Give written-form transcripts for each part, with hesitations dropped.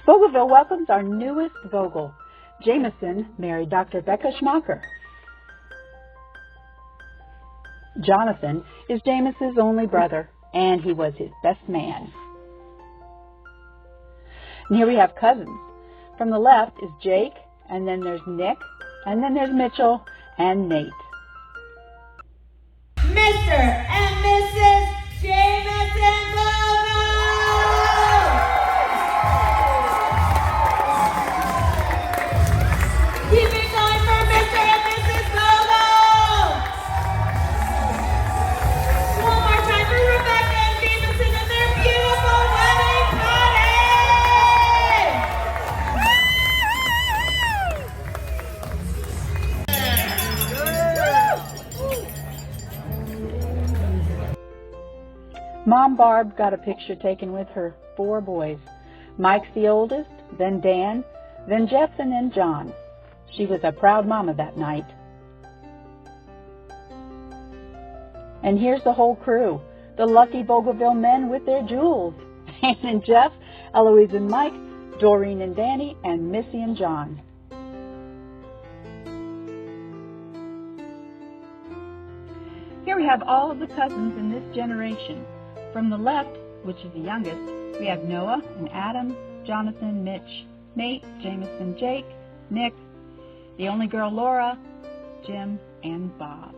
Vogelville welcomes our newest Vogel. Jamison married Dr. Bekah Schmacher. Jonathan is Jamison's only brother, and he was his best man. And here we have cousins. From the left is Jake, and then there's Nick, and then there's Mitchell and Nate. Mr. and Mrs. Jamison Vogel! Keep it going for Mr. and Mrs. Vogel! One more time for Rebecca and Jamison and their beautiful wedding party! Mom Barb got a picture taken with her 4 boys. Mike's the oldest, then Dan, then Jeff, and then John. She was a proud mama that night. And here's the whole crew, the lucky Vogelville men with their jewels. Ann and Jeff, Eloise and Mike, Doreen and Danny, and Missy and John. Here we have all of the cousins in this generation. From the left, which is the youngest, we have Noah and Adam, Jonathan, Mitch, Nate, Jamison, Jake, Nick, the only girl Laura, Jim, and Bob.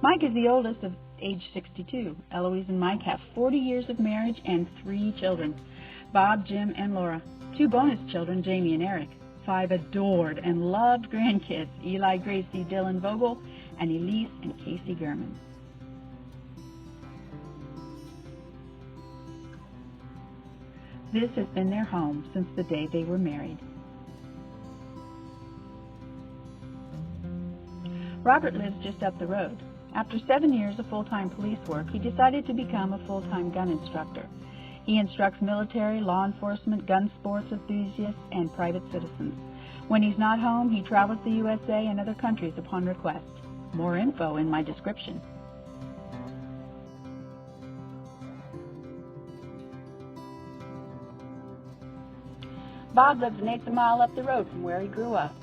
Mike is the oldest of age 62. Eloise and Mike have 40 years of marriage and 3 children, Bob, Jim, and Laura. 2 bonus children, Jamie and Eric. 5 adored and loved grandkids, Eli, Gracie, Dylan Vogel, and Elise and Casey Gurman. This has been their home since the day they were married. Robert lives just up the road. After 7 years of full-time police work, he decided to become a full-time gun instructor. He instructs military, law enforcement, gun sports enthusiasts, and private citizens. When he's not home, he travels the USA and other countries upon request. More info in my description. Bob lives an 1/8 mile up the road from where he grew up.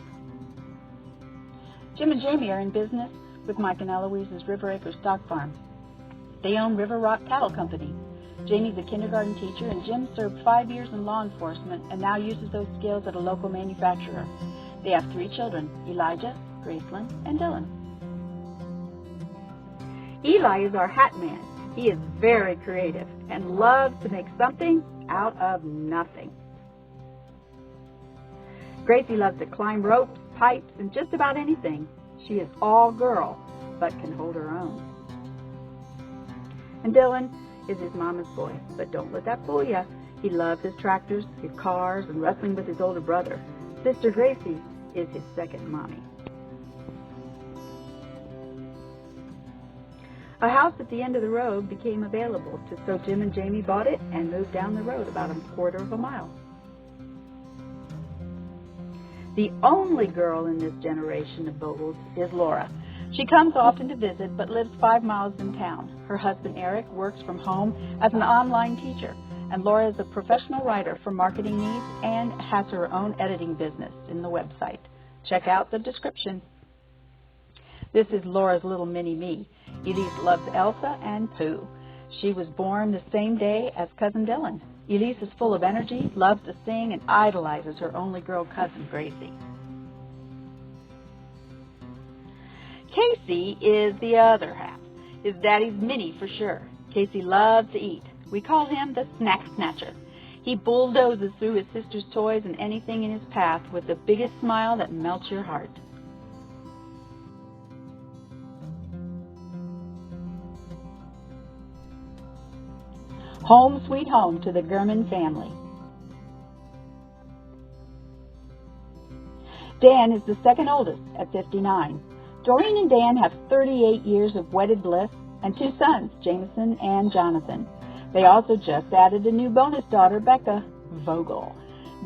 Jim and Jamie are in business with Mike and Eloise's River Acres Stock Farm. They own River Rock Cattle Company. Jamie's a kindergarten teacher, and Jim served 5 years in law enforcement and now uses those skills at a local manufacturer. They have 3 children, Elijah, Gracelyn, and Dylan. Eli is our hat man. He is very creative and loves to make something out of nothing. Gracie loves to climb ropes, pipes, and just about anything. She is all girl, but can hold her own. And Dylan is his mama's boy, but don't let that fool you. He loves his tractors, his cars, and wrestling with his older brother. Sister Gracie is his second mommy. A house at the end of the road became available, so Jim and Jamie bought it and moved down the road about 1/4 mile. The only girl in this generation of Vogels is Laura. She comes often to visit, but lives 5 miles in town. Her husband, Eric, works from home as an online teacher, and Laura is a professional writer for marketing needs and has her own editing business in the website. Check out the description. This is Laura's little mini-me. Elise loves Elsa and Pooh. She was born the same day as cousin Dylan. Elise is full of energy, loves to sing, and idolizes her only girl cousin, Gracie. Casey is the other half. His daddy's mini for sure. Casey loves to eat. We call him the snack snatcher. He bulldozes through his sister's toys and anything in his path with the biggest smile that melts your heart. Home sweet home to the Gurman family. Dan is the second oldest at 59. Doreen and Dan have 38 years of wedded bliss and 2 sons, Jamison and Jonathan. They also just added a new bonus daughter, Bekah Vogel.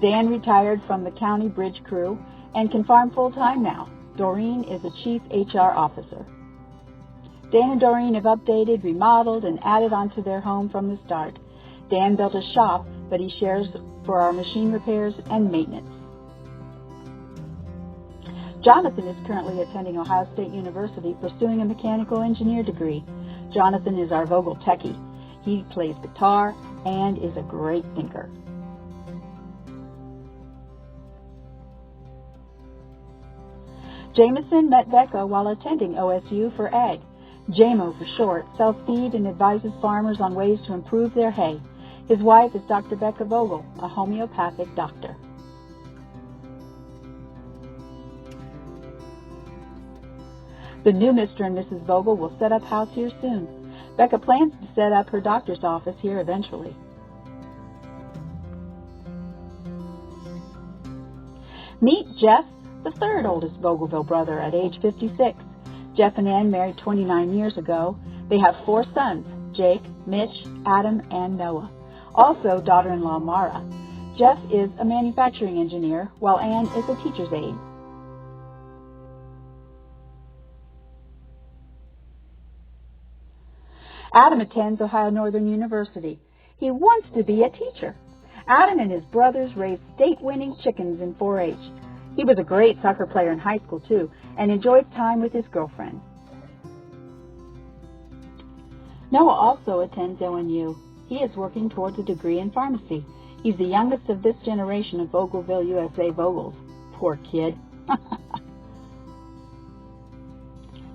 Dan retired from the county bridge crew and can farm full-time now. Doreen is a chief HR officer. Dan and Doreen have updated, remodeled, and added onto their home from the start. Dan built a shop, but he shares for our machine repairs and maintenance. Jonathan is currently attending Ohio State University pursuing a mechanical engineer degree. Jonathan is our Vogel techie. He plays guitar and is a great thinker. Jamison met Bekah while attending OSU for ag. JAMO for short, sells feed and advises farmers on ways to improve their hay. His wife is Dr. Bekah Vogel, a homeopathic doctor. The new Mr. and Mrs. Vogel will set up house here soon. Bekah plans to set up her doctor's office here eventually. Meet Jeff, the third oldest Vogelville brother at age 56. Jeff and Ann married 29 years ago. They have 4 sons, Jake, Mitch, Adam, and Noah. Also daughter-in-law Mara. Jeff is a manufacturing engineer, while Ann is a teacher's aide. Adam attends Ohio Northern University. He wants to be a teacher. Adam and his brothers raised state-winning chickens in 4-H. He was a great soccer player in high school, too, and enjoyed time with his girlfriend. Noah also attends ONU. He is working towards a degree in pharmacy. He's the youngest of this generation of Vogelville USA Vogels. Poor kid.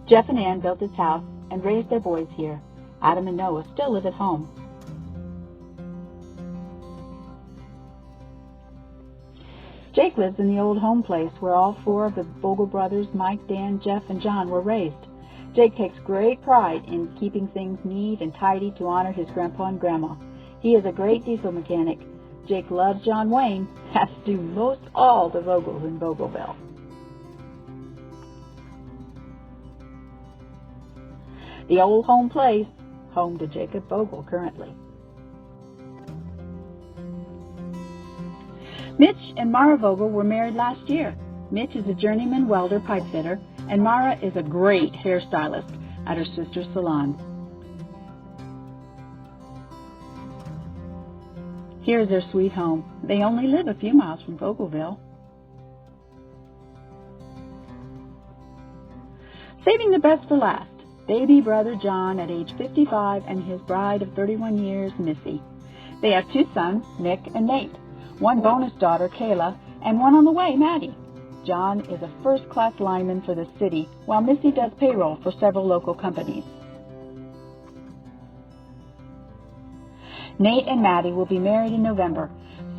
Jeff and Ann built this house and raised their boys here. Adam and Noah still live at home. Jake lives in the old home place where all 4 of the Vogel brothers, Mike, Dan, Jeff, and John, were raised. Jake takes great pride in keeping things neat and tidy to honor his grandpa and grandma. He is a great diesel mechanic. Jake loves John Wayne, as do most all the Vogels in Vogelville. The old home place, home to Jacob Vogel currently. Mitch and Mara Vogel were married last year. Mitch is a journeyman welder pipe fitter, and Mara is a great hairstylist at her sister's salon. Here's their sweet home. They only live a few miles from Vogelville. Saving the best for last, baby brother John at age 55 and his bride of 31 years, Missy. They have 2 sons, Nick and Nate, 1 bonus daughter, Kayla, and 1 on the way, Maddie. John is a first-class lineman for the city, while Missy does payroll for several local companies. Nate and Maddie will be married in November,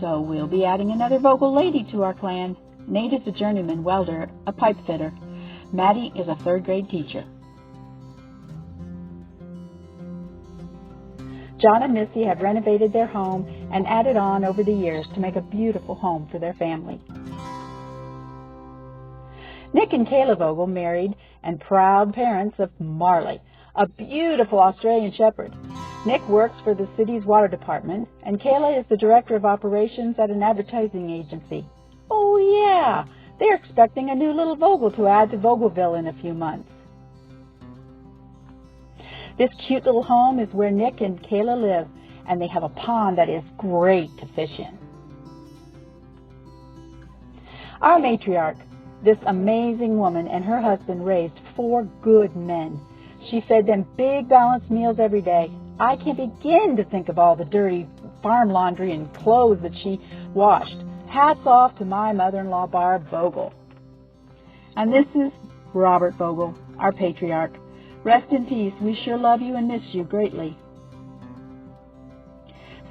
so we'll be adding another Vogel lady to our clan. Nate is a journeyman welder, a pipe fitter. Maddie is a 3rd-grade teacher. John and Missy have renovated their home and added on over the years to make a beautiful home for their family. Nick and Kayla Vogel married and proud parents of Marley, a beautiful Australian Shepherd. Nick works for the city's water department, and Kayla is the director of operations at an advertising agency. Oh yeah, they're expecting a new little Vogel to add to Vogelville in a few months. This cute little home is where Nick and Kayla live, and they have a pond that is great to fish in. Our matriarch, this amazing woman, and her husband raised 4 good men. She fed them big balanced meals every day. I can't begin to think of all the dirty farm laundry and clothes that she washed. Hats off to my mother-in-law, Barb Vogel. And this is Robert Vogel, our patriarch. Rest in peace. We sure love you and miss you greatly.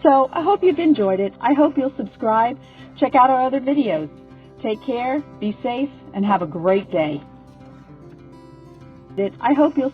So I hope you've enjoyed it. I hope you'll subscribe. Check out our other videos. Take care, be safe, and have a great day. I hope you'll